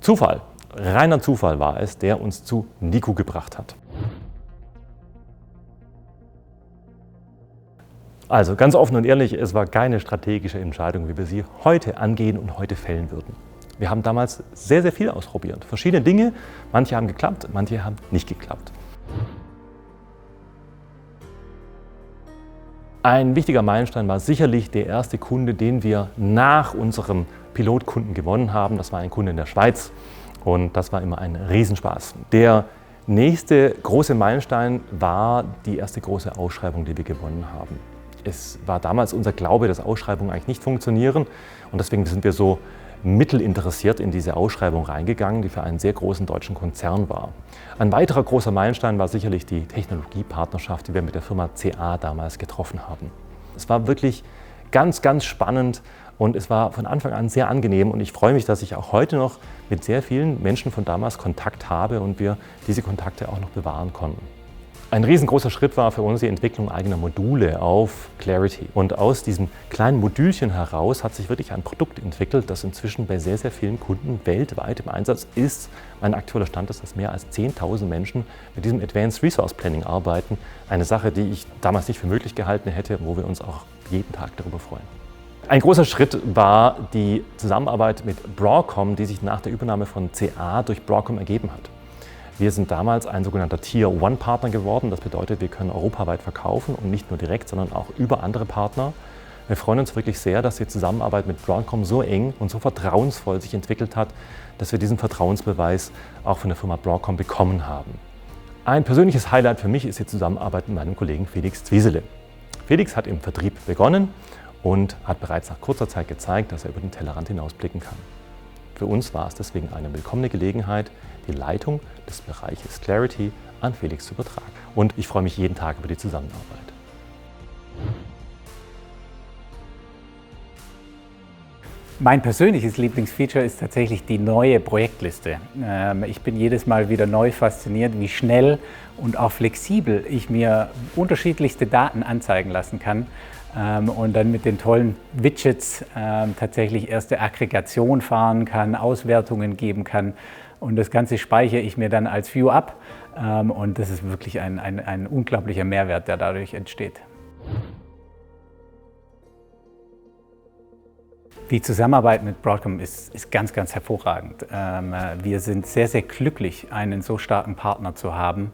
Zufall, reiner Zufall war es, der uns zu Niku gebracht hat. Also ganz offen und ehrlich, es war keine strategische Entscheidung, wie wir sie heute angehen und heute fällen würden. Wir haben damals sehr, sehr viel ausprobiert. Verschiedene Dinge, manche haben geklappt, manche haben nicht geklappt. Ein wichtiger Meilenstein war sicherlich der erste Kunde, den wir nach unserem Pilotkunden gewonnen haben. Das war ein Kunde in der Schweiz und das war immer ein Riesenspaß. Der nächste große Meilenstein war die erste große Ausschreibung, die wir gewonnen haben. Es war damals unser Glaube, dass Ausschreibungen eigentlich nicht funktionieren und deswegen sind wir so mittelinteressiert in diese Ausschreibung reingegangen, die für einen sehr großen deutschen Konzern war. Ein weiterer großer Meilenstein war sicherlich die Technologiepartnerschaft, die wir mit der Firma CA damals getroffen haben. Es war wirklich ganz, ganz spannend und es war von Anfang an sehr angenehm und ich freue mich, dass ich auch heute noch mit sehr vielen Menschen von damals Kontakt habe und wir diese Kontakte auch noch bewahren konnten. Ein riesengroßer Schritt war für uns die Entwicklung eigener Module auf Clarity. Und aus diesem kleinen Modülchen heraus hat sich wirklich ein Produkt entwickelt, das inzwischen bei sehr, sehr vielen Kunden weltweit im Einsatz ist. Mein aktueller Stand ist, dass mehr als 10.000 Menschen mit diesem Advanced Resource Planning arbeiten. Eine Sache, die ich damals nicht für möglich gehalten hätte, wo wir uns auch jeden Tag darüber freuen. Ein großer Schritt war die Zusammenarbeit mit Broadcom, die sich nach der Übernahme von CA durch Broadcom ergeben hat. Wir sind damals ein sogenannter Tier-1-Partner geworden. Das bedeutet, wir können europaweit verkaufen und nicht nur direkt, sondern auch über andere Partner. Wir freuen uns wirklich sehr, dass die Zusammenarbeit mit Broadcom so eng und so vertrauensvoll sich entwickelt hat, dass wir diesen Vertrauensbeweis auch von der Firma Broadcom bekommen haben. Ein persönliches Highlight für mich ist die Zusammenarbeit mit meinem Kollegen Felix Zwiesele. Felix hat im Vertrieb begonnen und hat bereits nach kurzer Zeit gezeigt, dass er über den Tellerrand hinausblicken kann. Für uns war es deswegen eine willkommene Gelegenheit, die Leitung des Bereiches Clarity an Felix zu übertragen. Und ich freue mich jeden Tag über die Zusammenarbeit. Mein persönliches Lieblingsfeature ist tatsächlich die neue Projektliste. Ich bin jedes Mal wieder neu fasziniert, wie schnell und auch flexibel ich mir unterschiedlichste Daten anzeigen lassen kann und dann mit den tollen Widgets tatsächlich erste Aggregation fahren kann, Auswertungen geben kann. Und das Ganze speichere ich mir dann als View ab und das ist wirklich ein unglaublicher Mehrwert, der dadurch entsteht. Die Zusammenarbeit mit Broadcom ist ganz, ganz hervorragend. Wir sind sehr, sehr glücklich, einen so starken Partner zu haben,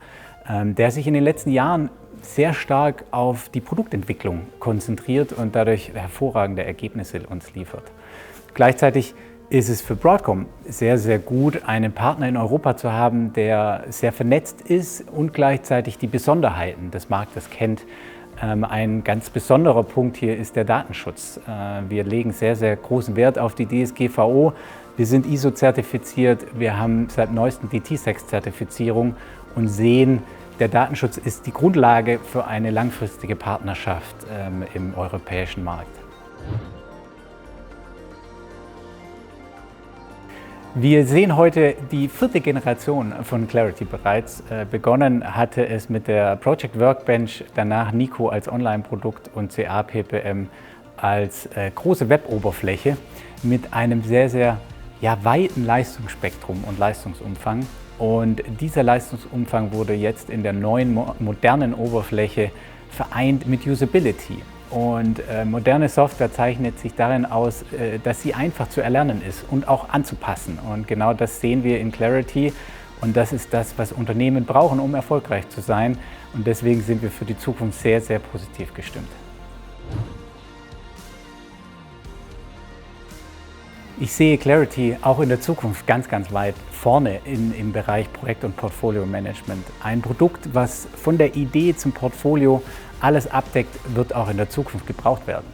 der sich in den letzten Jahren sehr stark auf die Produktentwicklung konzentriert und dadurch hervorragende Ergebnisse uns liefert. Gleichzeitig ist es für Broadcom sehr, sehr gut, einen Partner in Europa zu haben, der sehr vernetzt ist und gleichzeitig die Besonderheiten des Marktes kennt. Ein ganz besonderer Punkt hier ist der Datenschutz. Wir legen sehr, sehr großen Wert auf die DSGVO. Wir sind ISO-zertifiziert, wir haben seit neuestem die TISAX-Zertifizierung und sehen, der Datenschutz ist die Grundlage für eine langfristige Partnerschaft im europäischen Markt. Wir sehen heute die 4. Generation von Clarity bereits. Begonnen hatte es mit der Project Workbench, danach Niku als Online-Produkt und CA PPM als große Web-Oberfläche mit einem sehr, sehr weiten Leistungsspektrum und Leistungsumfang. Und dieser Leistungsumfang wurde jetzt in der neuen modernen Oberfläche vereint mit Usability. Und moderne Software zeichnet sich darin aus, dass sie einfach zu erlernen ist und auch anzupassen. Und genau das sehen wir in Clarity. Und das ist das, was Unternehmen brauchen, um erfolgreich zu sein. Und deswegen sind wir für die Zukunft sehr, sehr positiv gestimmt. Ich sehe Clarity auch in der Zukunft ganz, ganz weit vorne im Bereich Projekt- und Portfolio-Management. Ein Produkt, was von der Idee zum Portfolio alles abdeckt, wird auch in der Zukunft gebraucht werden.